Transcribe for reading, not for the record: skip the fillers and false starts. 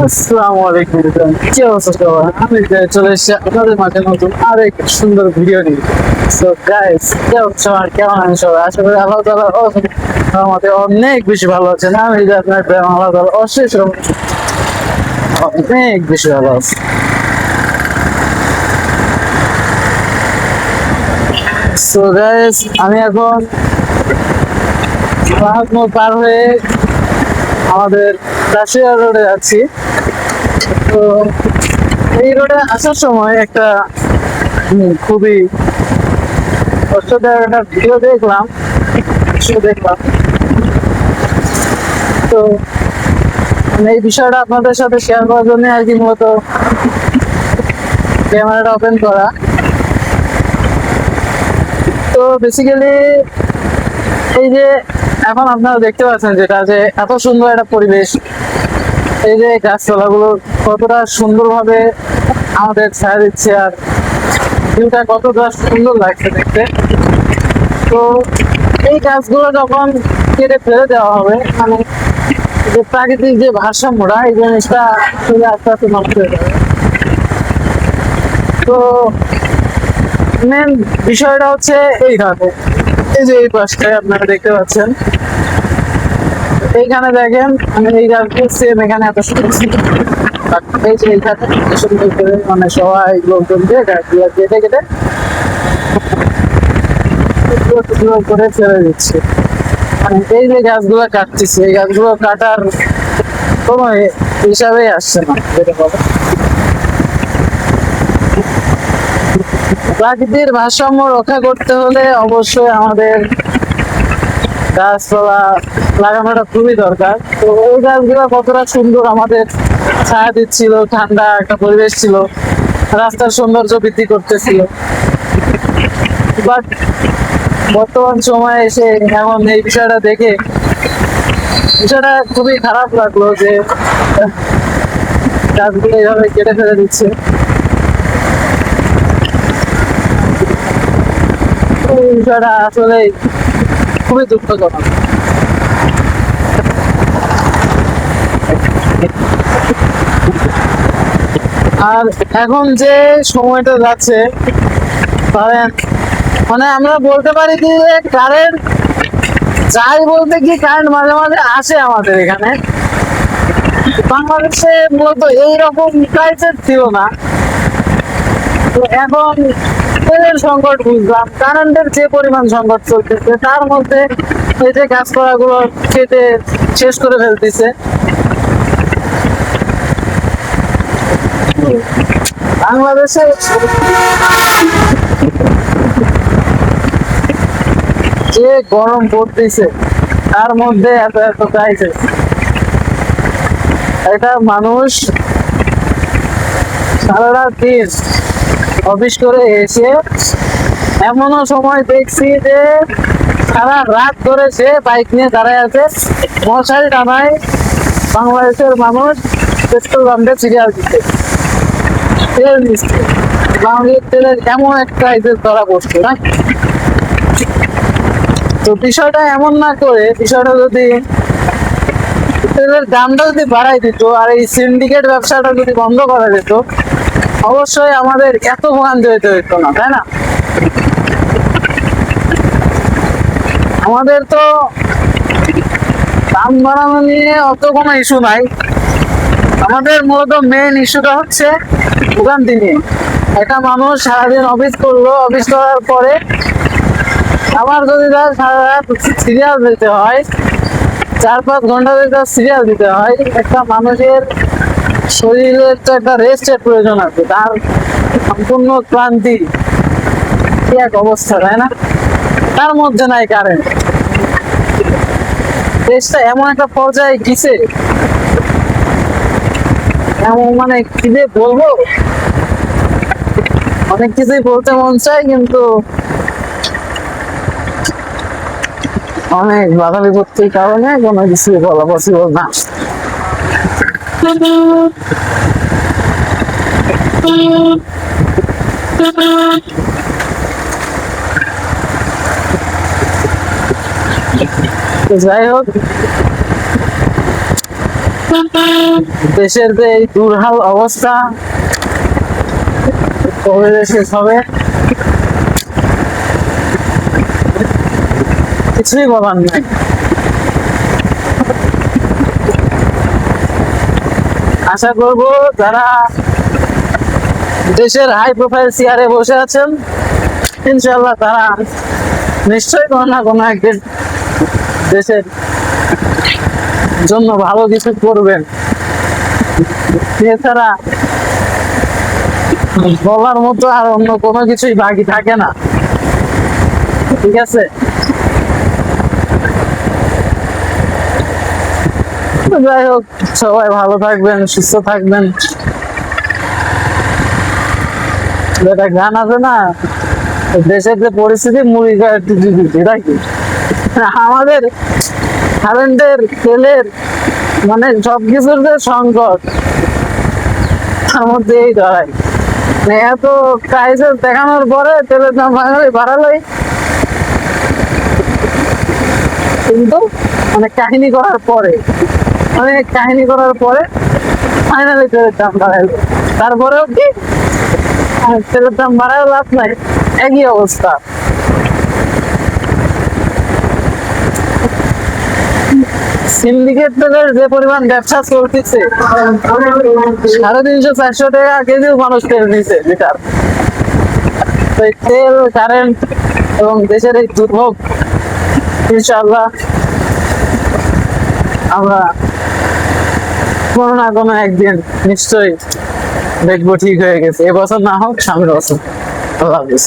আসসালামু আলাইকুম। কি অবস্থা সবার? আমি চলে এসেছি আপনাদের মাঝে নতুন আরেক সুন্দর ভিডিও নিয়ে। সো গাইস, কি অবস্থা সবার? কেমন আছেন সবাই? আশা করি আল্লাহ তাআলার রহমতে অনেক বেশি ভালো আছেন। আমি যে আপনার প্রেম আল্লাহ তাআলার অশেষ রহমতে অনেক বেশি ভালো আছি। সো গাইস, আমি এখন বাহাদুর পার হয়ে আমাদের রাশিয়া রোডে যাচ্ছি। তো এই রোডে আসার সময় একটা খুবই কষ্টদায়ক একটা ভিডিও দেখলাম। তো এই বিষয়টা আপনাদের সাথে শেয়ার করার জন্য আর কি মূলত ক্যামেরাটা ওপেন করা। তো বেসিক্যালি এই যে এখন আপনারা দেখতে পাচ্ছেন যেটা যে এত সুন্দর একটা পরিবেশ, এই যে গাছপালাগুলো কতটা সুন্দরভাবে আমাদের ছায়া দিচ্ছে আর ভিউটা কতটা সুন্দর লাগছে দেখতে। তো এই গাছগুলো যখন কেটে ফেলে দেওয়া হবে, মানে যে প্রাকৃতিক যে ভারসাম্যটা, এই জিনিসটা আসলে আস্তে আস্তে নষ্ট হয়ে যাবে। তো মেন বিষয়টা হচ্ছে এইখানে, এই যে এই পাশটায় আপনারা দেখতে পাচ্ছেন, এইখানে দেখেন আমি এই গাছগুলো সেম এখানে এত সুন্দর এই যে এইখানে সুন্দর করে মানে সবাই লোকজন দিয়ে গাছগুলো কেটে কেটে টুকরো করে ফেলে দিচ্ছে। মানে এই যে গাছগুলো কাটতেছে, এই গাছগুলো কাটার কোনো হিসাবেই আসছে না। যেটা বলে প্রাকৃতিক ভারসাম্য রক্ষা করতে হলে অবশ্যই আমাদের গাছপালা লাগানোটা খুবই দরকার। তো ওই গাছগুলো কতটা সুন্দর আমাদের ছায়া দিচ্ছিল, ঠান্ডা একটা পরিবেশ ছিল, রাস্তার সৌন্দর্য বৃদ্ধি করতেছিল। বাট বর্তমান সময়ে এসে এখন এই বিষয়টা দেখে বিষয়টা খুবই খারাপ লাগলো যে গাছগুলো এইভাবে কেটে ফেলে দিচ্ছে। এই বিষয়টা আসলে খুবই দুঃখজনক। আর এখন যে সময়টা যাচ্ছে, মানে আমরা বলতে পারি কি কারেন্ট যাই বলতে কি কারেন্ট মাঝে মাঝে আসে আমাদের এখানে। বাংলাদেশে মূলত এইরকম প্রাইসের ছিল না। তো এখন তেলের সংকট বুঝলাম, কারেন্টের যে পরিমাণ সংকট চলতেছে, তার মধ্যে এই যে গাছপালা গুলো কেটে শেষ করে ফেলতেছে। বাংলাদেশে যে গরম পড়তেছে, তার মধ্যে এত এত ক্রাইসিস, এটা মানুষ সারা দিন অফিস করে এসে এমনও সময় দেখছি যে সারা রাত ধরে সে বাইক নিয়ে দাঁড়ায় আছে, মশারি টানায় বাংলাদেশের মানুষ পেট্রোল পাম্পে সিরিয়াল দিচ্ছে, তেল দিচ্ছে। বাংলাদেশের তেলের এমন একটা ক্রাইসিস ধরা পড়ছে না। তো বিষয়টা এমন না করে, বিষয়টা যদি তেলের দামটা যদি বাড়াই দিত আর এই সিন্ডিকেট ব্যবসাটা যদি বন্ধ করা যেত, অবশ্যই আমাদের এত ভোগান্তি হইতে হইতো না, তাই না? আমাদের তো দাম বাড়ানো নিয়ে অত কোনো ইস্যু নাই, আমাদের মূলত মেইন ইস্যুটা হচ্ছে ভোগান্তি নিয়ে। একটা মানুষ সারাদিন অফিস করলো, অফিস করার পরে আবার যদি তার সারা রাত সিরিয়াল দিতে হয়, 4-5 ঘন্টা যদি তার সিরিয়াল দিতে হয়, একটা মানুষের শরীরের তো একটা রেস্টের প্রয়োজন আছে, তার সম্পূর্ণ ক্লান্তি, কি এক অবস্থা, তাই না? তার মধ্যে নাই কারেন্ট। দেশটা এমন একটা পর্যায়ে গেছে, এমন মানে কি যে বলবো, অনেক কিছুই বলতে মন চায় কিন্তু অনেক বাধা বিপত্তির কারণে কোনো কিছু বলা পসিবল না। যাই হোক, দেশের যে এই দুর্হাল অবস্থা কবে যে শেষ হবে কিছুই বলার নেই। আশা করব যারা দেশের হাই প্রোফাইল চেয়ারে বসে আছেন ইনশাল্লাহ তারা নিশ্চয়ই কোনো না কোনো একদিন দেশের জন্য ভালো কিছু করবেন। এছাড়া বলার মতো আর অন্য কোনো কিছুই বাকি থাকে না। ঠিক আছে, যাই হোক, সবাই ভালো থাকবেন, সুস্থ থাকবেন। একটা গান আছে না, দেশের যে পরিস্থিতি মুড়ি খায় এটা কি আমাদের কারেন্টের তেলের মানে সবকিছুর যে সংকট তার মধ্যে এই দাঁড়ায়। মানে এত প্রাইসে দেখানোর পরে তেলের দাম বাড়ালোই, কিন্তু মানে কাহিনী করার পরে ফাইনালি তেলের দাম বাড়াইলো। তারপরেও কি তেলের দাম বাড়ায় লাভ নাই, একই অবস্থা। সিন্ডিকেট তেলের যে পরিমাণ ব্যবসা চলতেছে, 350-400 টাকা কেজিও মানুষ তেল নিচ্ছে লিটার। তেল, কারেন্ট এবং দেশের এই দুর্ভোগ ইনশাআল্লাহ আমরা কোনো না কোনো একদিন নিশ্চয়ই দেখবো ঠিক হয়ে গেছে। এবছর না হোক সামনের বছর। আল্লাহ হাফিজ।